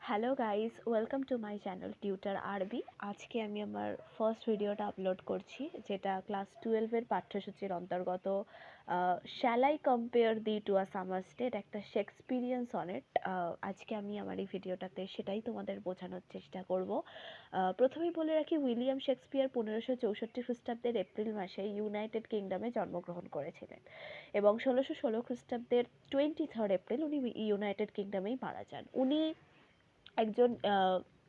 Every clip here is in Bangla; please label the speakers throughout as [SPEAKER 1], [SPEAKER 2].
[SPEAKER 1] Hello guys, welcome to my channel tutor আরবি। আজকে আমি আমার ফার্স্ট ভিডিওটা আপলোড করছি, যেটা ক্লাস 12-এর পাঠ্যসূচির অন্তর্গত। Shall I compare thee to a summer day, এটা একটা শেক্সপিরিয়ান সনেট। আজকে আমি আমার এই ভিডিওটাতে সেটাই তোমাদের বোঝানোর চেষ্টা করব। প্রথমেই বলে রাখি, উইলিয়াম শেক্সপিয়ার 1564 খ্রিস্টাব্দের এপ্রিল মাসে ইউনাইটেড কিংডমে জন্মগ্রহণ করেছিলেন এবং 1616 খ্রিস্টাব্দের 23 এপ্রিল উনি ইউনাইটেড কিংডমেই মারা যান। উনি একজন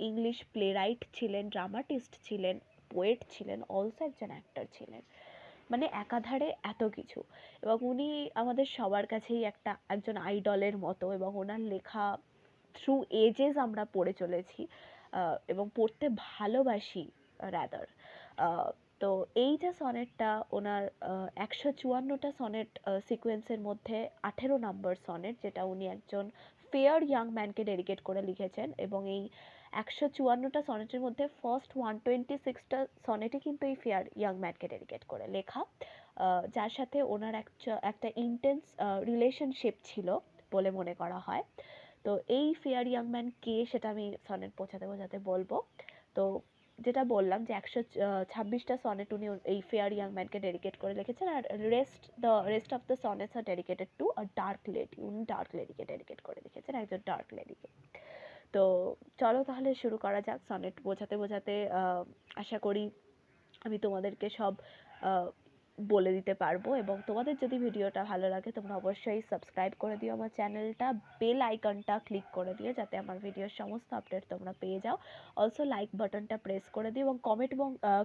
[SPEAKER 1] ইংলিশ প্লেরাইট ছিলেন, ড্রামাটিস্ট ছিলেন, পোয়েট ছিলেন, অলসো একজন অ্যাক্টর ছিলেন। মানে একাধারে এত কিছু। এবং উনি আমাদের সবার কাছেই একজন আইডলের মতো, এবং ওনার লেখা থ্রু এজেস আমরা পড়ে চলেছি এবং পড়তে ভালোবাসি রাদার। তো এই যে সনেটটা ওনার 154টা সনেট সিকোয়েন্সের মধ্যে 18 নম্বর সনেট, যেটা উনি একজন ফেয়ার ইয়াং ম্যানকে ডেডিকেট করে লিখেছেন। এবং এই 154টা সনেটের মধ্যে ফার্স্ট 126টা সনেটই কিন্তু এই ফেয়ার ইয়াং ম্যানকে ডেডিকেট করে লেখা, যার সাথে ওনার একটা ইন্টেন্স রিলেশনশিপ ছিল বলে মনে করা হয়। তো এই ফেয়ার ইয়াং ম্যান কে, সেটা আমি সনেট বোঝাতে বোঝাতে বলবো। তো যেটা বললাম যে 126টা সনেট উনি এই ফেয়ার ইয়াং ম্যানকে ডেডিকেট করে লিখেছেন, আর rest of the sonnets are dedicated to a dark lady. উনি ডার্ক লেডিকে ডেডিকেট করে লিখেছেন, একজন ডার্ক লেডিকে। তো চলো তাহলে শুরু করা যাক। সনেট বোঝাতে বোঝাতে আশা করি আমি তোমাদেরকে সব বলে দিতে পারবো। এবং তোমাদের যদি ভিডিওটা ভালো লাগে, তোমরা অবশ্যই সাবস্ক্রাইব করে দিও আমার চ্যানেলটা, বেল আইকনটা ক্লিক করে দিও যাতে আমার ভিডিওর সমস্ত আপডেট তোমরা পেয়ে যাও। অলসো লাইক বাটনটা প্রেস করে দিও, এবং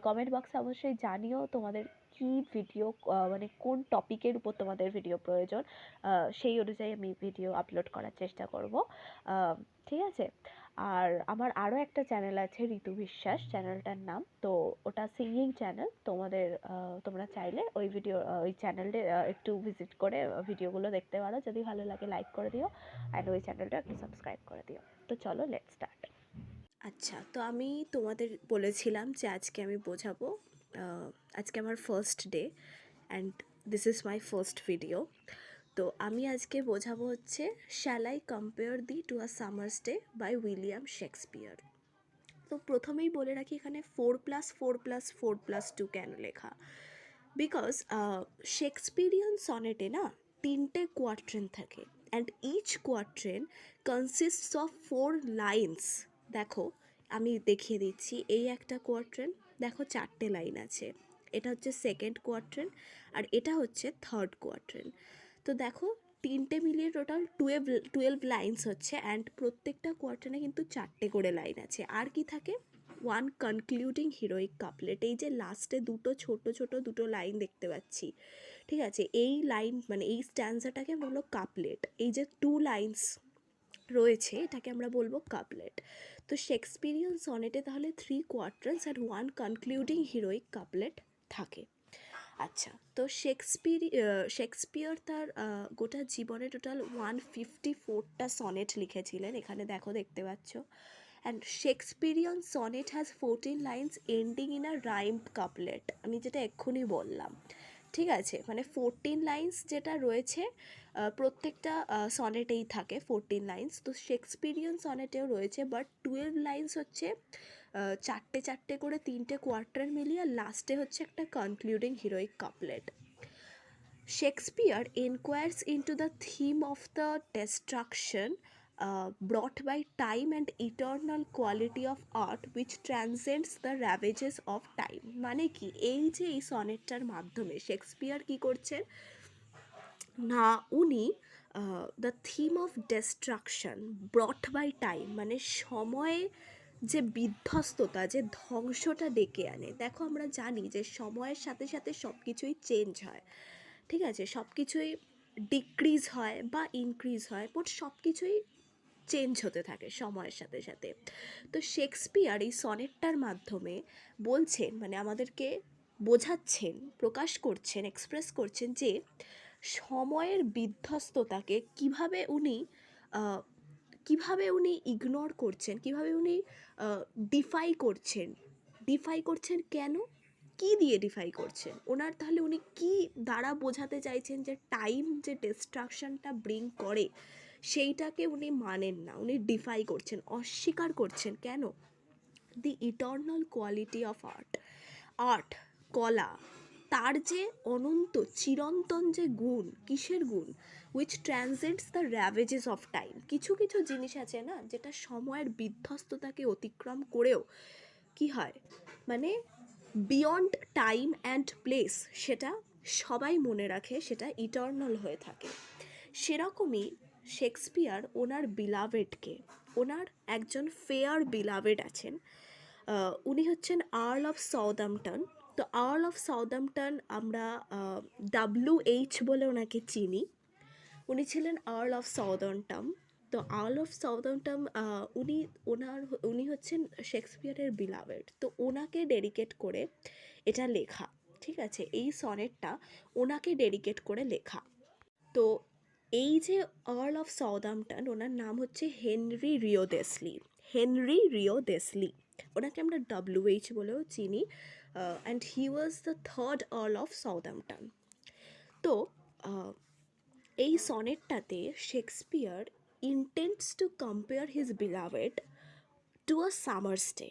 [SPEAKER 1] কমেন্ট বক্সে অবশ্যই জানিও তোমাদের কি ভিডিও, মানে কোন টপিকের উপর তোমাদের ভিডিও প্রয়োজন। সেই অনুযায়ী আমি ভিডিও আপলোড করার চেষ্টা করব। ঠিক আছে। আর আমার আরও একটা চ্যানেল আছে, ঋতু বিশ্বাস চ্যানেলটার নাম। তো ওটা সিঙ্গিং চ্যানেল। তোমরা চাইলে ওই চ্যানেলে একটু ভিজিট করে ভিডিওগুলো দেখতে পারো। যদি ভালো লাগে লাইক করে দিও, অ্যান্ড ওই চ্যানেলটা একটু সাবস্ক্রাইব করে দিও। তো চলো, লেটস স্টার্ট। আচ্ছা, তো আমি তোমাদের বলেছিলাম যে আজকে আমি বোঝাবো। আজকে আমার first day, and this is my first video. তো আমি আজকে বোঝাবো হচ্ছে shall I compare thee to a summer's day by William Shakespeare. তো প্রথমেই বলে রাখি, এখানে 4+4+4+2 কেন লেখা? বিকজ শেক্সপিরিয়ান সনেটে না 3টে কোয়াট্রেন থাকে, and each quatrain consists of 4 lines. দেখো, আমি দেখিয়ে দিচ্ছি। এই একটা কোয়াট্রেন, দেখো 4টে লাইন আছে। এটা হচ্ছে সেকেন্ড কোয়াট্রেন, আর এটা হচ্ছে থার্ড কোয়াট্রেন। তো দেখো, 3টে মিলিয়ে টোটাল 12 লাইন্স হচ্ছে, অ্যান্ড প্রত্যেকটা কোয়ার্টারে কিন্তু 4টে করে লাইন আছে। আর কি থাকে? One concluding heroic couplet. এই যে লাস্টে ছোট ছোট দুটো লাইন দেখতে পাচ্ছি, ঠিক আছে, এই লাইন মানে এই স্ট্যান্সাটাকে বলবো কাপলেট। এই যে 2 লাইন্স রয়েছে, এটাকে আমরা বলবো কাপলেট। তো শেক্সপিরিয়ান সনেটে তাহলে 3 কোয়ার্টার্স আর 1 কনক্লুডিং হিরোইক কাপলেট থাকে। আচ্ছা, তো শেক্সপিয়ার তার গোটা জীবনে টোটাল 154টা সনেট লিখেছিলেন। এখানে দেখতে পাচ্ছ। And Shakespearean sonnet has 14 lines ending in a rhymed couplet. আমি যেটা এক্ষুনি বললাম, ঠিক আছে, মানে 14 লাইন্স যেটা রয়েছে প্রত্যেকটা সনেটেই থাকে 14 লাইন্স। তো শেক্সপিরিয়ান সনেটেও রয়েছে, বাট 12 লাইন্স হচ্ছে চারটে চারটে করে 3টে কোয়ার্টার মিলিয়ে, আর লাস্টে হচ্ছে একটা concluding heroic couplet. Shakespeare enquires into the theme of the destruction brought by time and eternal quality of art which transcends the ravages of time। মানে কি, এই যে এই সনেটটার মাধ্যমে শেক্সপিয়ার কি করছেন না, উনি the theme of destruction brought by time, মানে সময়ে যে বিধ্বস্ততা, যে ধ্বংসটা ডেকে আনে। দেখো, আমরা জানি যে সময়ের সাথে সাথে সব কিছুই চেঞ্জ হয়, ঠিক আছে, সব কিছুই ডিক্রিজ হয় বা ইনক্রিজ হয়, বাট সব কিছুই চেঞ্জ হতে থাকে সময়ের সাথে সাথে। তো শেক্সপিয়ার এই সনেটটার মাধ্যমে বলছেন, মানে আমাদেরকে বোঝাচ্ছেন, প্রকাশ করছেন, এক্সপ্রেস করছেন যে সময়ের বিধ্বস্ততাকে কিভাবে উনি ইগনোর করছেন, কিভাবে উনি ডিফাই করছেন কেন, কি দিয়ে ডিফাই করছেন ওনার, তাহলে উনি কি দ্বারা বোঝাতে চাইছেন যে টাইম যে ডিস্ট্রাকশনটা ব্রিং করে, সেইটাকে উনি মানেন না, উনি ডিফাই করছেন, অস্বীকার করছেন। কেন? The eternal quality of art, art, কলা, তার যে অনন্ত চিরন্তন যে গুণ, কিসের গুণ? Which transcends the ravages of time. কিছু কিছু জিনিস আছে না, যেটা সময়ের বিধ্বস্ততাকে অতিক্রম করেও কি হয়, মানে বিয়ন্ড টাইম অ্যান্ড প্লেস, সেটা সবাই মনে রাখে, সেটা ইটার্নাল হয়ে থাকে। সেরকমই শেক্সপিয়ার ওনার বিলাভেডকে, ওনার একজন ফেয়ার বিলাভেড আছেন, উনি হচ্ছেন আর্ল অফ সাউদাম্পটন। তো আর্ল অফ সাউদাম্পটন আমরা WH বলে ওনাকে চিনি। উনি ছিলেন আর্ল অফ সাউদাম্পটন। তো আর্ল অফ সাউদাম্পটন উনি হচ্ছেন শেক্সপিয়ারের বিলাভেড। তো ওনাকে ডেডিকেট করে এটা লেখা, ঠিক আছে, এই সনেটটা ওনাকে ডেডিকেট করে লেখা। তো এই যে আর্ল অফ সাউদাম্পটন, ওনার নাম হচ্ছে Henry Wriothesley. Henry Wriothesley, ওনাকে আমরা WH বলেও চিনি, and he was the third earl of Southampton. তো এই সনেটটাতে Shakespeare intends to compare his beloved to a summer's day.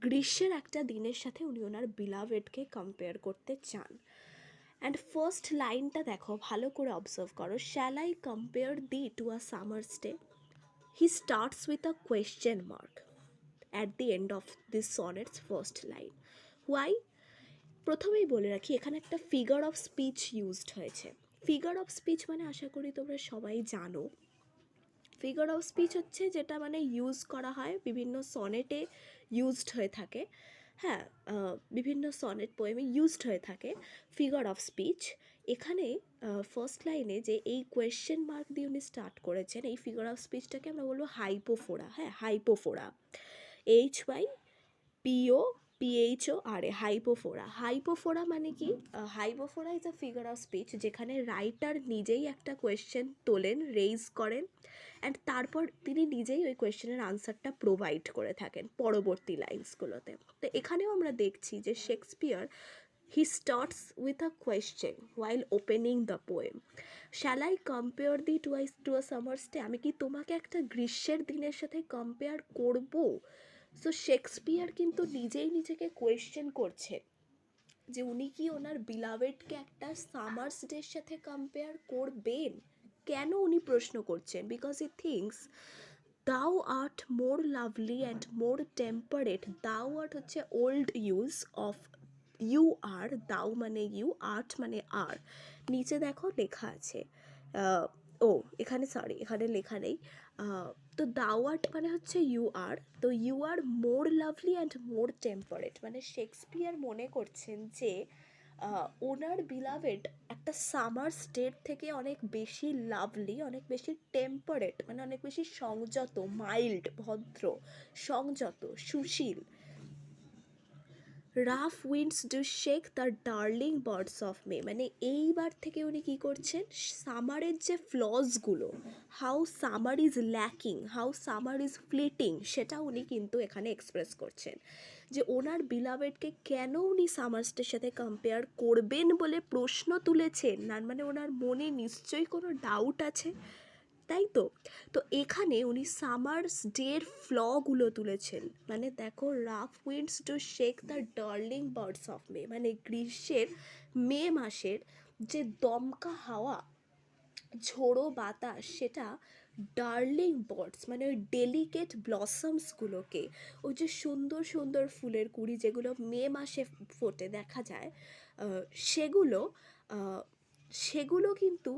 [SPEAKER 1] গ্রীষ্মের একটা দিনের সাথে উনি ওনার বিলাভেডকে কম্পেয়ার করতে চান। অ্যান্ড ফার্স্ট লাইনটা দেখো, ভালো করে অবজার্ভ করো, shall I compare thee to a summer's day. He starts with a question mark at the end of this sonnets first line. Why? প্রথমেই বলে রাখি, এখানে একটা ফিগার অফ স্পিচ ইউজড হয়েছে। ফিগার অফ স্পিচ মানে আশা করি তোমরা সবাই জানো। ফিগার অফ স্পিচ হচ্ছে যেটা মানে ইউজ করা হয় বিভিন্ন সনেটে, ইউজড হয়ে থাকে। হ্যাঁ, বিভিন্ন সনেট পোয়েমে ইউজড হয়ে থাকে ফিগার অফ স্পিচ। এখানে ফার্স্ট লাইনে যে এই কোয়েশ্চেন মার্ক দিয়ে উনি স্টার্ট করেছেন, এই ফিগার অফ স্পিচটাকে আমরা বলবো হাইপোফোরা। হ্যাঁ, হাইপোফোরা, HYPOPHORA, হাইপোফোরা। হাইপোফোরা মানে কি? Hypophora is a figure of speech যেখানে রাইটার নিজেই একটা কোয়েশ্চেন তোলেন, রেইজ করেন, অ্যান্ড তারপর তিনি নিজেই ওই কোয়েশ্চেনের আনসারটা প্রোভাইড করে থাকেন পরবর্তী লাইন্সগুলোতে। তো এখানেও আমরা দেখছি যে Shakespeare, he starts with a question while opening the poem. Shall I compare thee to a summer's day? আমি কি তোমাকে একটা গ্রীষ্মের দিনের সাথে কম্পেয়ার করবো? সো শেক্সপিয়ার কিন্তু নিজেই নিজেকে কোয়েশ্চেন করছে যে উনি কি ওনার বিলাভেডকে একটা সামার্স ডের সাথে কম্পেয়ার করবেন। কেন উনি প্রশ্ন করছেন? Because he thinks thou art more lovely and more temperate. Thou art হচ্ছে old use of you are, thou মানে ইউ, আর্ট মানে আর। নিচে দেখো লেখা আছে, এখানে লেখা নেই। তো দাউ আর্ট মানে হচ্ছে ইউ আর, তো you are more lovely and more temperate, মানে শেক্সপিয়ার মনে করছেন যে ওনার বিলাভেড একটা সামার স্টেট থেকে অনেক বেশি লাভলি, অনেক বেশি টেম্পারেট, মানে অনেক বেশি সংযত, মাইল্ড, ভদ্র, সংযত, সুশীল। Rough winds do shake the darling birds of May, মানে এইবার থেকে উনি কী করছেন, সামারের যে ফ্লসগুলো, how summer is lacking, how summer is fleeting, সেটা উনি কিন্তু এখানে এক্সপ্রেস করছেন। যে ওনার বিলাভেডকে কেন উনি সামার্সের সাথে কম্পেয়ার করবেন বলে প্রশ্ন তুলেছেন, না মানে ওনার মনে নিশ্চয়ই কোনো ডাউট আছে, তাই তো। তো এখানে উনি সামার্স ডের ফ্লগুলো তুলেছেন, মানে দেখো, rough winds two shake the darling birds of May, মানে গ্রীষ্মের মে মাসের যে দমকা হাওয়া, ঝোড়ো বাতাস, সেটা ডার্লিং বার্ডস মানে ওই ডেলিকেট ব্লসমসগুলোকে, ওই যে সুন্দর সুন্দর ফুলের কুড়ি যেগুলো মে মাসে ফোটে দেখা যায়, সেগুলো সেগুলো কিন্তু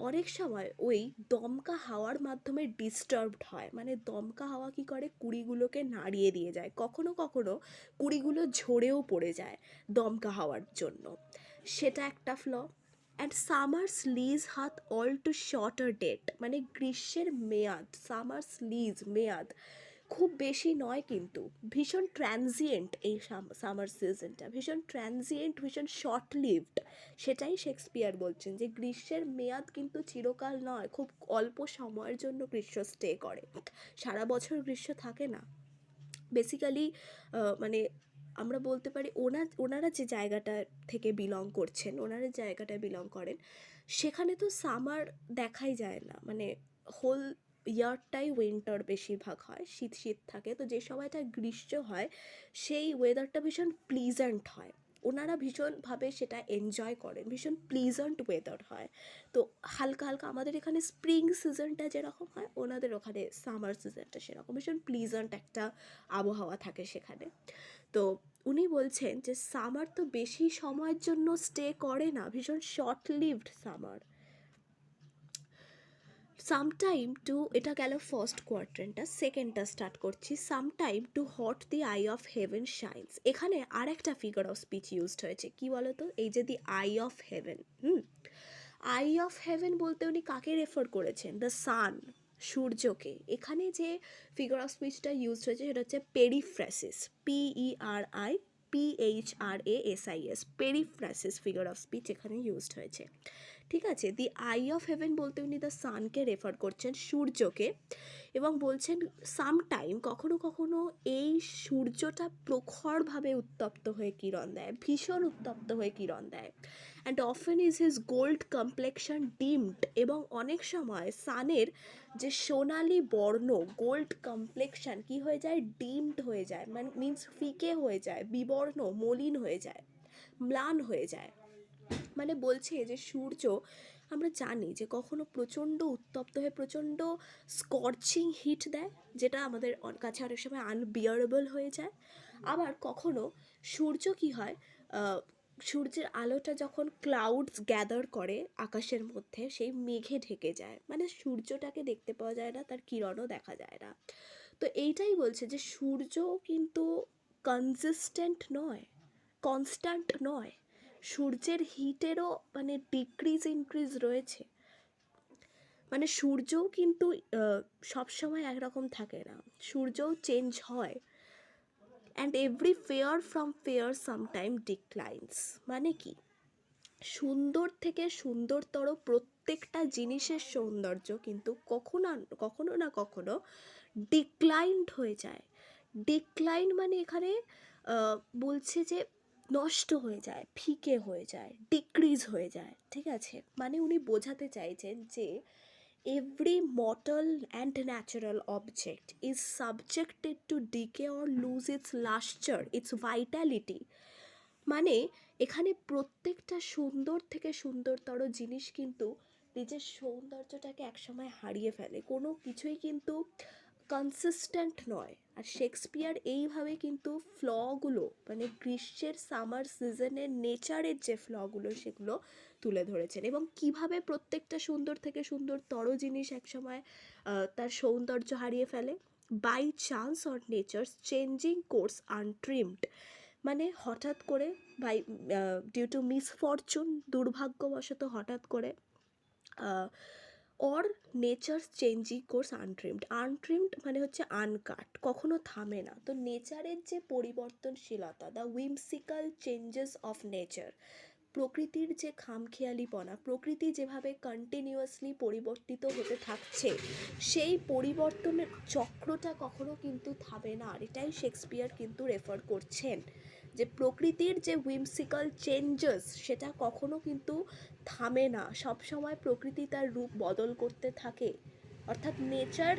[SPEAKER 1] অনেক সময় ওই দমকা হাওয়ার মাধ্যমে ডিস্টার্বড হয়। মানে দমকা হাওয়া কী করে, কুড়িগুলোকে নাড়িয়ে দিয়ে যায়, কখনো কখনো কুড়িগুলো ঝরেও পড়ে যায় দমকা হাওয়ার জন্য, সেটা একটা ফ্ল। অ্যান্ড সামার্স লিজ হাত অল টু শর্টার ডেট, মানে গ্রীষ্মের মেয়াদ, সামার্স লিজ মেয়াদ খুব বেশি নয়, কিন্তু ভীষণ ট্রানজিয়েন্ট, এই সামার সিজনটা ভীষণ ট্রানজিয়েন্ট, ভীষণ শর্ট লিভড। সেটাই শেক্সপিয়ার বলছেন যে গ্রীষ্মের মেয়াদ কিন্তু চিরকাল নয়, খুব অল্প সময়ের জন্য গ্রীষ্ম স্টে করে, সারা বছর গ্রীষ্ম থাকে না। বেসিক্যালি মানে আমরা বলতে পারি ওনারা যে জায়গাটা থেকে বিলং করছেন, ওনারা জায়গাটায় বিলং করেন, সেখানে তো সামার দেখাই যায় না, মানে হোল ইয়ারটাই উইন্টার বেশিরভাগ হয়, শীত শীত থাকে, তো যে সময়টা গ্রীষ্ম হয় সেই ওয়েদারটা ভীষণ প্লিজেন্ট হয়, ওনারা ভীষণভাবে সেটা এনজয় করেন, ভীষণ প্লিজেন্ট ওয়েদার হয়। তো হালকা হালকা আমাদের এখানে স্প্রিং সিজনটা যেরকম হয় ওনাদের ওখানে সামার সিজনটা সেরকম ভীষণ প্লিজেন্ট একটা আবহাওয়া থাকে সেখানে। তো উনি বলছেন যে সামার তো বেশি সময়ের জন্য স্টে করে না, ভীষণ short lived summer. Sometime too, এটা গেল ফার্স্ট কোয়ার্ট্রেনটা, সেকেন্ডটা স্টার্ট করছি। Sometime too hot the eye of heaven shines, এখানে আর একটা ফিগার অফ স্পিচ ইউজড হয়েছে, কি বলতো, এই যে the eye of heaven, eye of heaven বলতে উনি কাকে রেফার করেছেন? দ্য সান, সূর্যকে। এখানে যে ফিগার অফ স্পিচটা ইউজ হয়েছে সেটা হচ্ছে পেরিফ্রাসিস, PERIPHRASIS, পেরিফ্রাসিস ফিগার অফ স্পিচ এখানে ইউজড হয়েছে। ঠিক আছে, দি আই অফ হেভেন বলতে উনি দ্য সানকে রেফার করছেন, সূর্যকে, এবং বলছেন সামটাইম, কখনো কখনো এই সূর্যটা প্রখরভাবে উত্তপ্ত হয়ে কিরণ দেয়, ভীষণ উত্তপ্ত হয়ে কিরণ দেয়। And often is his gold complexion deemed, এবং অনেক সময় সানের যে সোনালি বর্ণ, গোল্ড কমপ্লেকশন কি হয়ে যায়, ডিমড হয়ে যায়, মানে মিন্স ফিকে হয়ে যায়, বিবর্ণ, মলিন হয়ে যায়, ম্লান হয়ে যায়। মানে বলছে যে সূর্য, আমরা জানি যে কখনো প্রচণ্ড উত্তপ্ত হয়ে প্রচণ্ড স্কর্চিং হিট দেয়, যেটা আমাদের কাছে অনেক সময় আনবিয়ারেবল হয়ে যায়। আবার কখনো সূর্য কি হয়, সূর্যের আলোটা যখন ক্লাউডস গ্যাদার করে আকাশের মধ্যে, সেই মেঘে ঢেকে যায়, মানে সূর্যটাকে দেখতে পাওয়া যায় না, তার কিরণও দেখা যায় না। তো এইটাই বলছে যে সূর্য কিন্তু কনসিস্টেন্ট নয়, কনস্ট্যান্ট নয়, সূর্যের হিটেরও মানে ডিক্রিজ ইনক্রিজ রয়েছে, মানে সূর্যও কিন্তু সবসময় একরকম থাকে না, সূর্যও চেঞ্জ হয়। And every fair from fair sometime declines, মানে কি, সুন্দর থেকে সুন্দরতর প্রত্যেকটা জিনিসের সৌন্দর্য কিন্তু কখনো কখনো না কখনো ডিক্লাইন্ড হয়ে যায়। ডিক্লাইন মানে এখানে বলছে যে নষ্ট হয়ে যায়, ফিকে হয়ে যায়, ডিক্রিজ হয়ে যায়, ঠিক আছে, মানে উনি বোঝাতে চাইছেন যে every mortal and natural object is subjected to decay or lose its lustre, its vitality. মানে এখানে প্রত্যেকটা সুন্দর থেকে সুন্দরতর জিনিস কিন্তু নিজের সৌন্দর্যটাকে একসময় হারিয়ে ফেলে, কোনো কিছুই কিন্তু কনসিস্টেন্ট নয়। আর শেক্সপিয়ার এইভাবে কিন্তু ফ্লগুলো, মানে গ্রীষ্মের সামার সিজনের নেচারের যে ফ্লগুলো সেগুলো তুলে ধরেছেন, এবং কিভাবে প্রত্যেকটা সুন্দর থেকে সুন্দরতর জিনিস একসময় তার সৌন্দর্য হারিয়ে ফেলে। By chance or nature's changing course untrimmed, মানে হঠাৎ করে, বাই ডিউ টু মিসফরচুন, দুর্ভাগ্যবশত হঠাৎ করে, or nature's changing course untrimmed, untrimmed মানে হচ্ছে আনকাট, কখনো থামে না। তো নেচারের যে পরিবর্তনশীলতা, দ্য উইমসিক্যাল চেঞ্জেস অফ নেচার, প্রকৃতির যে খামখেয়ালিপনা, প্রকৃতি যেভাবে কন্টিনিউয়াসলি পরিবর্তিত হতে থাকছে, সেই পরিবর্তনের চক্রটা কখনো কিন্তু থামে না। আর এটাই শেক্সপিয়ার কিন্তু রেফার করছেন, যে প্রকৃতির যে উইমসিক্যাল চেঞ্জেস সেটা কখনো কিন্তু থামে না, সবসময় প্রকৃতি তার রূপ বদল করতে থাকে। অর্থাৎ nature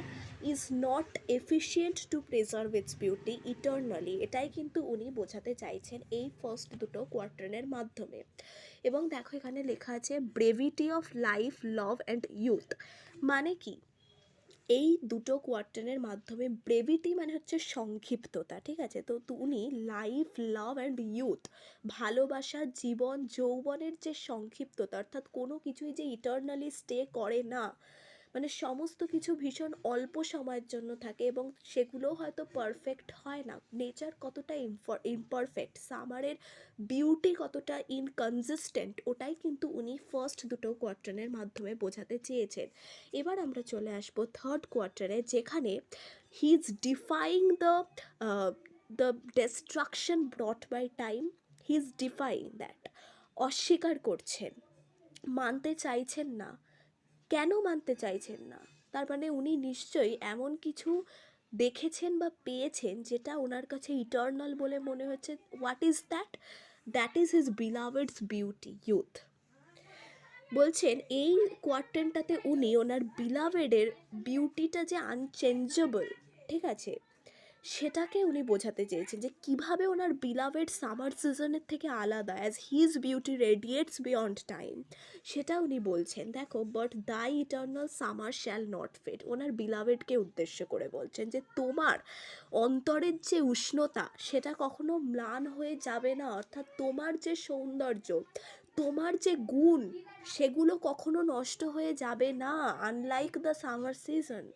[SPEAKER 1] is not efficient two preserve it's beauty eternally, এটাই কিন্তু উনি বোঝাতে চাইছেন এই ফার্স্ট দুটো কোয়ার্টারের মাধ্যমে। এবং দেখো এখানে লেখা আছে brevity of life, love and youth, মানে কি, এই দুটো কোয়ার্টারের মাধ্যমে, ব্রেভিটি মানে হচ্ছে সংক্ষিপ্ততা, ঠিক আছে, তো উনি লাইফ, লাভ অ্যান্ড ইউথ, ভালোবাসা, জীবন, যৌবনের যে সংক্ষিপ্ততা, অর্থাৎ কোনো কিছুই যে ইটার্নালি স্টে করে না, মানে সমস্ত কিছু ভীষণ অল্প সময়ের জন্য থাকে এবং সেগুলো হয়তো পারফেক্ট হয় না, নেচার কতটা ইমপারফেক্ট, সামারের বিউটি কতটা ইনকনসিস্টেন্ট, ওটাই কিন্তু উনি ফার্স্ট দুটো কোয়ার্টারের মাধ্যমে বোঝাতে চেয়েছেন। এবার আমরা চলে আসবো থার্ড কোয়ার্টারে, যেখানে he is defying the destruction brought by time, he is defying that, অস্বীকার করছেন, মানতে চাইছেন না। কেন মানতে চাইছেন না? তার মানে উনি নিশ্চয়ই এমন কিছু দেখেছেন বা পেয়েছেন যেটা ওনার কাছে ইটার্নাল বলে মনে হচ্ছে। What is that? That is his beloved's beauty, youth. বলছেন এই কোয়ার্টেনটাতে উনি ওনার বিলাভেডের বিউটিটা যে আনচেঞ্জেবল, ঠিক আছে, সেটাকে উনি বোঝাতে চেয়েছেন যে কিভাবে ওনার বিলাভেড সামার সিজনের থেকে আলাদা, as his beauty radiates beyond time, সেটা উনি বলছেন। দেখো, but thy eternal summer shall not fade, ওনার বিলাভেডকে উদ্দেশ্য করে বলছেন যে তোমার অন্তরের যে উষ্ণতা সেটা কখনো ম্লান হয়ে যাবে না, অর্থাৎ তোমার যে সৌন্দর্য, তোমার যে গুণ, সেগুলো কখনো নষ্ট হয়ে যাবে না, unlike the summer season.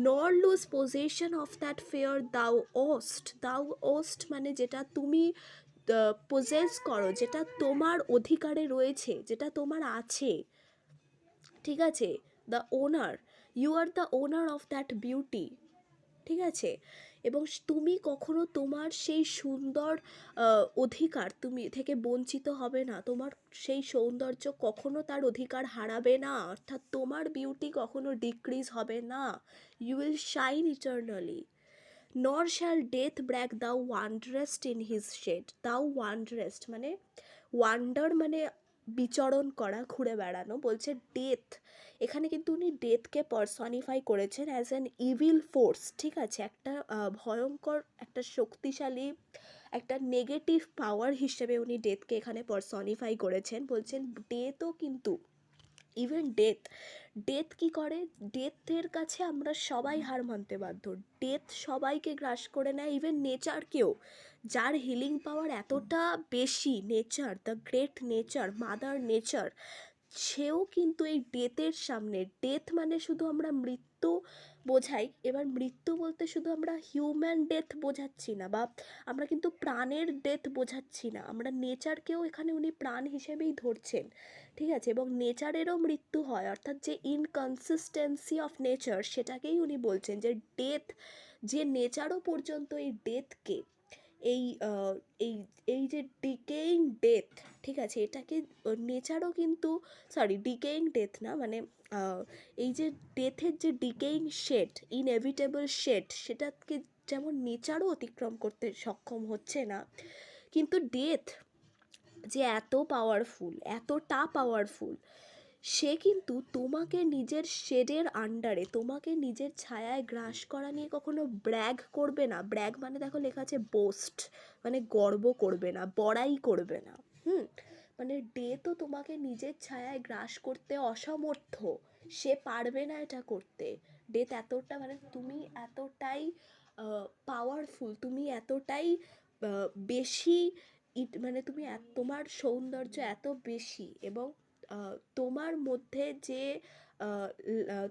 [SPEAKER 1] Nor lose possession of that fair thou ow'st, thou ow'st মানে যেটা তুমি পজেস করো, যেটা তোমার অধিকারে রয়েছে, যেটা তোমার আছে, ঠিক আছে, the owner, you are the owner of that beauty, ঠিক আছে, এবং তুমি কখনো তোমার সেই সুন্দর অধিকার তুমি থেকে বঞ্চিত হবে না, তোমার সেই সৌন্দর্য কখনো তার অধিকার হারাবে না, অর্থাৎ তোমার বিউটি কখনো ডিক্রিজ হবে না, ইউ উইল শাইন ইটারনালি। নর শ্যাল ডেথ ব্র্যাক দাও ওয়ান্ডারেস্ট ইন হিজ শেড, দাও ওয়ান্ডারেস্ট মানে ওয়ান্ডার মানে বিচরণ করা, ঘুরে বেড়ানো, বলছে ডেথ, এখানে কিন্তু উনি ডেথকে পার্সনিফাই করেছেন অ্যাজ অ্যান ইভিল ফোর্স, ঠিক আছে, একটা ভয়ঙ্কর, একটা শক্তিশালী, একটা নেগেটিভ পাওয়ার হিসেবে উনি ডেথকে এখানে পার্সনিফাই করেছেন। বলছেন ডেথও কিন্তু, ইভেন ডেথ, ডেথ কী করে, ডেথের কাছে আমরা সবাই হার মানতে বাধ্য, ডেথ সবাইকে গ্রাস করে নেয়, ইভেন নেচারকেও, যার হিলিং পাওয়ার এতটা বেশি, nature, the great nature, mother nature, সেও কিন্তু এই ডেথের সামনে, ডেথ মানে শুধু আমরা মৃত্যু বোঝাই, এবার মৃত্যু বলতে শুধু আমরা হিউম্যান ডেথ বোঝাচ্ছি না, বা আমরা কিন্তু প্রাণের ডেথ বোঝাচ্ছি না, আমরা নেচারকেও এখানে উনি প্রাণ হিসেবেই ধরছেন, ঠিক আছে, এবং নেচারেরও মৃত্যু হয়, অর্থাৎ যে ইনকনসিস্টেন্সি অফ নেচার, সেটাকেই উনি বলছেন যে ডেথ, যে নেচারও পর্যন্ত এই ডেথকে, এই এই এই যে ডিকেইং ডেথ, ঠিক আছে, এটাকে নেচারও কিন্তু, সরি ডিকেইং ডেথ না, মানে এই যে ডেথের যে ডিকেইং শেড, ইনএভিটেবল শেড, সেটাকে যেমন নেচারও অতিক্রম করতে সক্ষম হচ্ছে না, কিন্তু ডেথ যে এত পাওয়ারফুল, এতটা পাওয়ারফুল, সে কিন্তু তোমাকে নিজের শেডের আন্ডারে, তোমাকে নিজের ছায়ায় গ্রাস করা নিয়ে কখনো ব্র্যাগ করবে না, ব্র্যাগ মানে দেখো লেখা আছে বোস্ট, মানে গর্ব করবে না, বড়াই করবে না, মানে তো তোমাকে নিজের ছায়ায় গ্রাস করতে অসমর্থ, সে পারবে না এটা করতে, ডেথ এতটা, মানে তুমি এতটাই পাওয়ারফুল, তুমি এতটাই বেশি, মানে তুমি তোমার সৌন্দর্য এত বেশি, এবং তোমার মধ্যে যে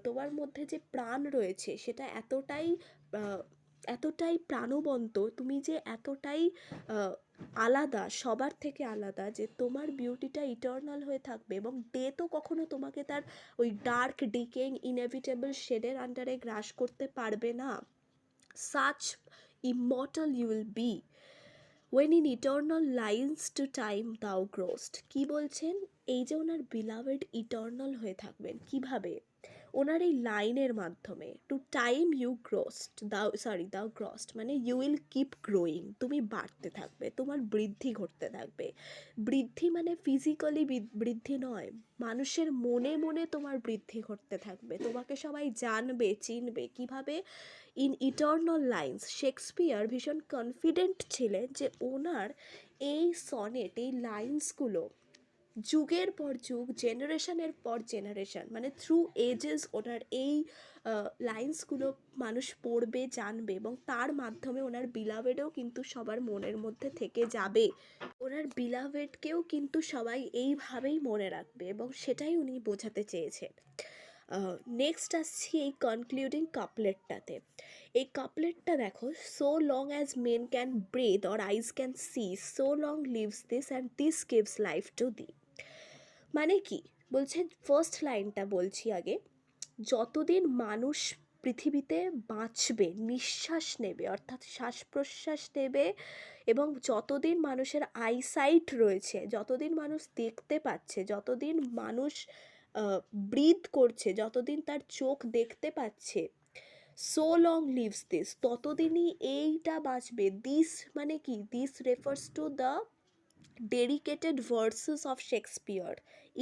[SPEAKER 1] তোমার মধ্যে যে প্রাণ রয়েছে সেটা এতটাই এতটাই প্রাণবন্ত, তুমি যে এতটাই আলাদা, সবার থেকে আলাদা, যে তোমার বিউটিটা ইটার্নাল হয়ে থাকবে, এবং ডেথও কখনো তোমাকে তার ওই ডার্ক ডিকেইং ইনএভিটেবল শেডের আন্ডারে গ্রাস করতে পারবে না। Such immortal you will be when in eternal lines to time thou growest, কি বলছেন, এই যে ওনার বিলাভেড ইটার্নাল হয়ে থাকবেন কিভাবে, ওনার এই লাইনের মাধ্যমে, টু টাইম ইউ গ্রোস্ট, দাও গ্রস্ট মানে ইউ উইল কিপ গ্রোয়িং, তুমি বাড়তে থাকবে, তোমার বৃদ্ধি ঘটতে থাকবে, বৃদ্ধি মানে ফিজিক্যালি বৃদ্ধি নয়, মানুষের মনে মনে তোমার বৃদ্ধি ঘটতে থাকবে, তোমাকে সবাই জানবে, চিনবে, কিভাবে, ইন ইটার্নাল লাইন্স, শেক্সপিয়ার ভীষণ কনফিডেন্ট ছিলেন যে ওনার এই সনেট, এই লাইন্সগুলো যুগের পর যুগ, জেনারেশনের পর জেনারেশন, মানে থ্রু এজেস ওনার এই লাইন্সগুলো মানুষ পড়বে, জানবে, এবং তার মাধ্যমে ওনার বিলাভেডও কিন্তু সবার মনের মধ্যে থেকে যাবে, ওনার বিলাভেডকেও কিন্তু সবাই এইভাবেই মনে রাখবে, এবং সেটাই উনি বোঝাতে চেয়েছেন। নেক্সট আসছি এই কনক্লুডিং কাপলেটটাতে, এই কাপলেটটা দেখো, so long as men can breathe or eyes can see, so long lives this and this gives life to thee, মানে কি বলছে, ফার্স্ট লাইনটা বলছি আগে, যতদিন মানুষ পৃথিবীতে বাঁচবে, নিঃশ্বাস নেবে, অর্থাৎ শ্বাস প্রশ্বাস নেবে, এবং যতদিন মানুষের আইসাইট রয়েছে, যতদিন মানুষ দেখতে পাচ্ছে, যতদিন মানুষ ব্রিথ করছে, যতদিন তার চোখ দেখতে পাচ্ছে, সো লং লিভস দিস, ততদিনই এইটা বাঁচবে, দিস মানে কি, this refers to the dedicated versus of Shakespeare,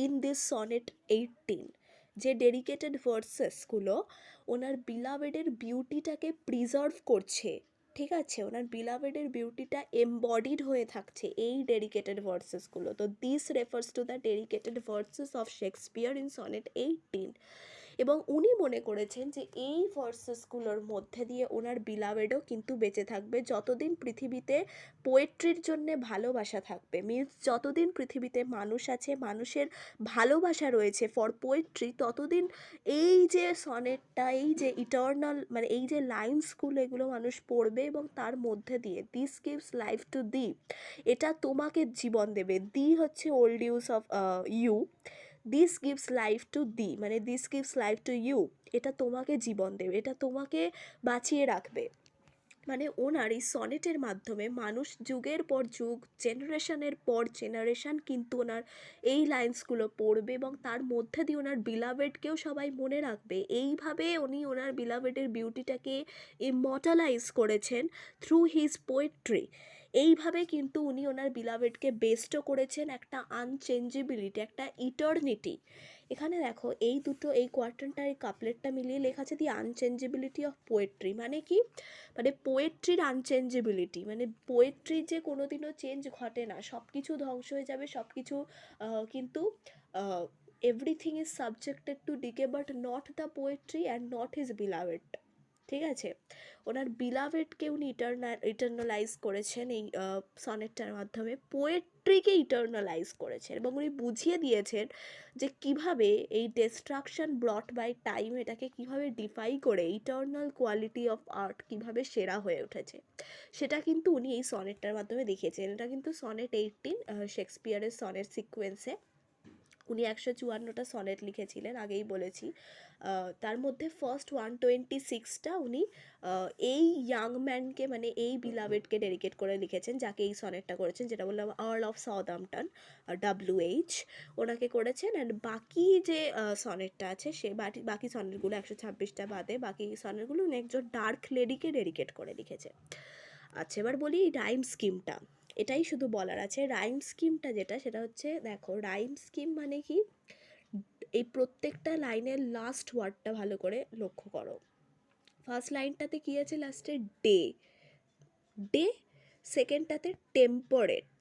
[SPEAKER 1] in this sonnet 18 যে ডেডিকেটেড ভার্সেসগুলো ওনার বিলাভেডের বিউটিটাকে প্রিজার্ভ করছে, ঠিক আছে, ওনার বিলাভেডের বিউটিটা এমবডিড হয়ে থাকছে এই ডেডিকেটেড ভার্সেসগুলো। তো this refers to the dedicated versus of Shakespeare in sonnet 18। এবং উনি মনে করেছেন যে এই ভার্সেসগুলোর মধ্যে দিয়ে ওনার বিলাভেডও কিন্তু বেঁচে থাকবে যতদিন পৃথিবীতে পোয়েট্রির জন্যে ভালোবাসা থাকবে, মিনস যতদিন পৃথিবীতে মানুষ আছে, মানুষের ভালোবাসা রয়েছে ফর পোয়েট্রি, ততদিন এই যে সনেটটা, এই যে ইটার্নাল মানে এই যে লাইন্সগুলো এগুলো মানুষ পড়বে এবং তার মধ্যে দিয়ে this gives life to thee, এটা তোমাকে জীবন দেবে। দি হচ্ছে old use of you, this gives life to thee মানে this gives life to you, এটা তোমাকে জীবন দেবে, এটা তোমাকে বাঁচিয়ে রাখবে। মানে ওনার এই সনেটের মাধ্যমে মানুষ যুগের পর যুগ, জেনারেশনের পর জেনারেশন কিন্তু ওনার এই লাইন্সগুলো পড়বে এবং তার মধ্যে দিয়ে ওনার বিলাভেডকেও সবাই মনে রাখবে। এইভাবে উনি ওনার বিলাভেডের বিউটিটাকে ইমর্টালাইজ করেছেন থ্রু হিজ পোয়েট্রি। এইভাবে কিন্তু উনি ওনার বিলাভেডকে বেস্টও করেছেন একটা আনচেঞ্জেবিলিটি, একটা ইটার্নিটি। এখানে দেখো এই দুটো, এই কোয়ার্টারটা, এই কাপলেটটা মিলিয়ে লেখা আছে দি আনচেঞ্জেবিলিটি অফ পোয়েট্রি। মানে কি, মানে পোয়েট্রির আনচেঞ্জেবিলিটি, মানে পোয়েট্রির যে কোনো দিনও চেঞ্জ ঘটে না, সব কিছু ধ্বংস হয়ে যাবে, সব কিছু কিন্তু everything is subjected to decay but not the poetry and not his beloved, ঠিক আছে। ওনার বিলাভেডকে উনি ইটার্নালাইজ করেছেন এই সনেটটার মাধ্যমে, পোয়েট্রিকে ইটার্নালাইজ করেছেন এবং উনি বুঝিয়ে দিয়েছেন যে কিভাবে এই ডিস্ট্রাকশন ব্রট বাই টাইম এটাকে কিভাবে ডিফাই করে ইটার্নাল কোয়ালিটি অফ আর্ট কিভাবে সেরা হয়ে উঠেছে, সেটা কিন্তু উনি এই সনেটটার মাধ্যমে দেখিয়েছেন। এটা কিন্তু সনেট 18 শেক্সপিয়ারের সনেট সিকোয়েন্সে। উনি 154টা সনেট লিখেছিলেন, আগেই বলেছি। তার মধ্যে ফার্স্ট 126টা উনি এই ইয়াং ম্যানকে মানে এই বিলাভেডকে ডেডিকেট করে লিখেছেন, যাকে এই সনেটটা করেছেন, যেটা বললাম আর্ল অফ সাউদাম্পটন, WH ওনাকে করেছেন। অ্যান্ড বাকি যে সনেটটা আছে সে বাকি সনেটগুলো 126টা বাদে বাকি সনেটগুলো উনি একজন ডার্ক লেডিকে ডেডিকেট করে লিখেছেন। আচ্ছা, এবার বলি রাইম স্কিমটা, এটাই শুধু বলার আছে। রাইম স্কিমটা যেটা, সেটা হচ্ছে, দেখো রাইম স্কিম মানে কি, এই প্রত্যেকটা লাইনের লাস্ট ওয়ার্ডটা ভালো করে লক্ষ্য করো। ফার্স্ট লাইনটাতে কী আছে লাস্টে, ডে, ডে, সেকেন্ডটাতে টেম্পারেট,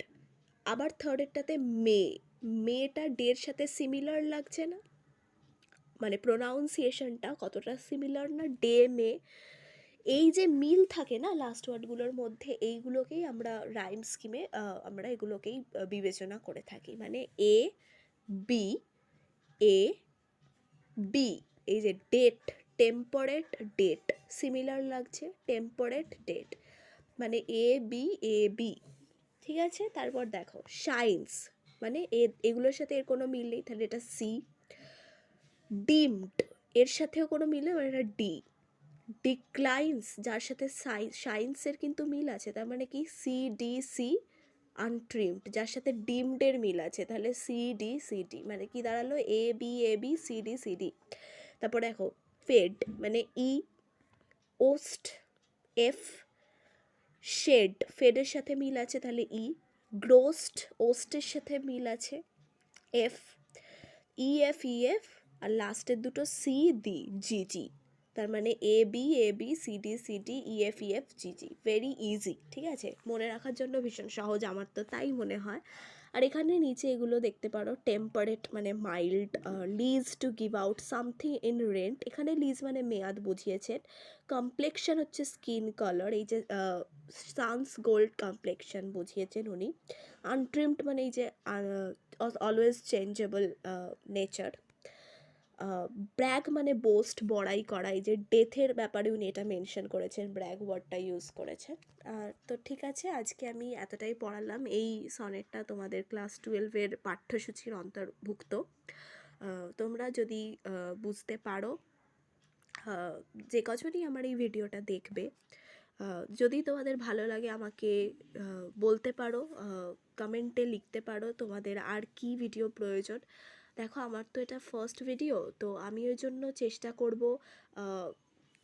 [SPEAKER 1] আবার থার্ডেরটাতে মে, মেটা ডের সাথে সিমিলার লাগছে না, মানে প্রোনাউন্সিয়েশনটা কতটা সিমিলার না, ডে মে, এই যে মিল থাকে না লাস্ট ওয়ার্ডগুলোর মধ্যে, এইগুলোকেই আমরা রাইম স্কিমে আমরা এগুলোকেই বিবেচনা করে থাকি। মানে এ বি, এ বি, এই যে ডেট, টেম্পারেট ডেট, সিমিলার লাগছে, টেম্পারেট ডেট, মানে এ বি, এ বি, ঠিক আছে। তারপর দেখো শাইন্স, মানে এগুলোর সাথে এর কোনো মিল নেই, তাহলে এটা সি। ডিমড, এর সাথেও কোনো মিল নেই, মানে এটা ডি। ডিক্লাইন্স, যার সাথে সায়েন্সের কিন্তু মিল আছে, তার মানে কি সি ডি সি। আনট্রিমড, যার সাথে ডিমডের মিল আছে, তাহলে সি ডি সি ডি, মানে কি দাঁড়ালো, A B C D C D. তারপর দেখো ফেড, মানে ই। Ow'st, F. শেড, ফেডের সাথে মিল আছে, তাহলে ই। গ্রোস্ট, ওস্টের সাথে মিল আছে, এফ। ইএফ, আর লাস্টের দুটো সি ডি জি জি, তার মানে এ বি সি ডি ইএফ জি, ভেরি ইজি, ঠিক আছে, মনে রাখার জন্য ভীষণ সহজ, আমার তো তাই মনে হয়। আর এখানে নিচে এগুলো দেখতে পারো, টেম্পারেট মানে mild, lease to give out something in rent, এখানে লিজ মানে মেয়াদ বুঝিয়েছেন। কমপ্লেকশন হচ্ছে স্কিন কালার, এই যে সানস গোল্ড কমপ্লেকশন বুঝিয়েছেন উনি। আনট্রিমড মানে এই যে অলওয়েজ চেঞ্জেবল নেচার। ব্র্যাগ মানে বোস্ট, বড়াই করা, এই যে ডেথের ব্যাপারে উনি এটা মেনশন করেছেন, ব্র্যাগ ওয়ার্ডটা ইউজ করেছেন। তো ঠিক আছে, আজকে আমি এতটাই পড়ালাম। এই সনেটটা তোমাদের ক্লাস 12-এর পাঠ্যসূচির অন্তর্ভুক্ত। তোমরা যদি বুঝতে পারো, যে কজনই আমার এই ভিডিওটা দেখবে, যদি তোমাদের ভালো লাগে আমাকে বলতে পারো, কমেন্টে লিখতে পারো তোমাদের আর কি ভিডিও প্রয়োজন। দেখো আমার তো এটা ফার্স্ট ভিডিও, তো আমি ওই জন্য চেষ্টা করব,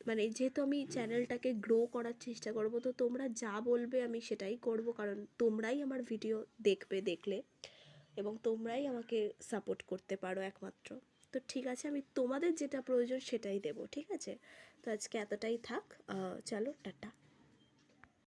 [SPEAKER 1] মানে যেহেতু আমি চ্যানেলটাকে গ্রো করার চেষ্টা করব, তো তোমরা যা বলবে আমি সেটাই করব, কারণ তোমরাই আমার ভিডিও দেখবে, দেখলে এবং তোমরাই আমাকে সাপোর্ট করতে পারো একমাত্র। তো ঠিক আছে, আমি তোমাদের যেটা প্রয়োজন সেটাই দেবো, ঠিক আছে? তো আজকে এতটাই থাক, চলো টাটা।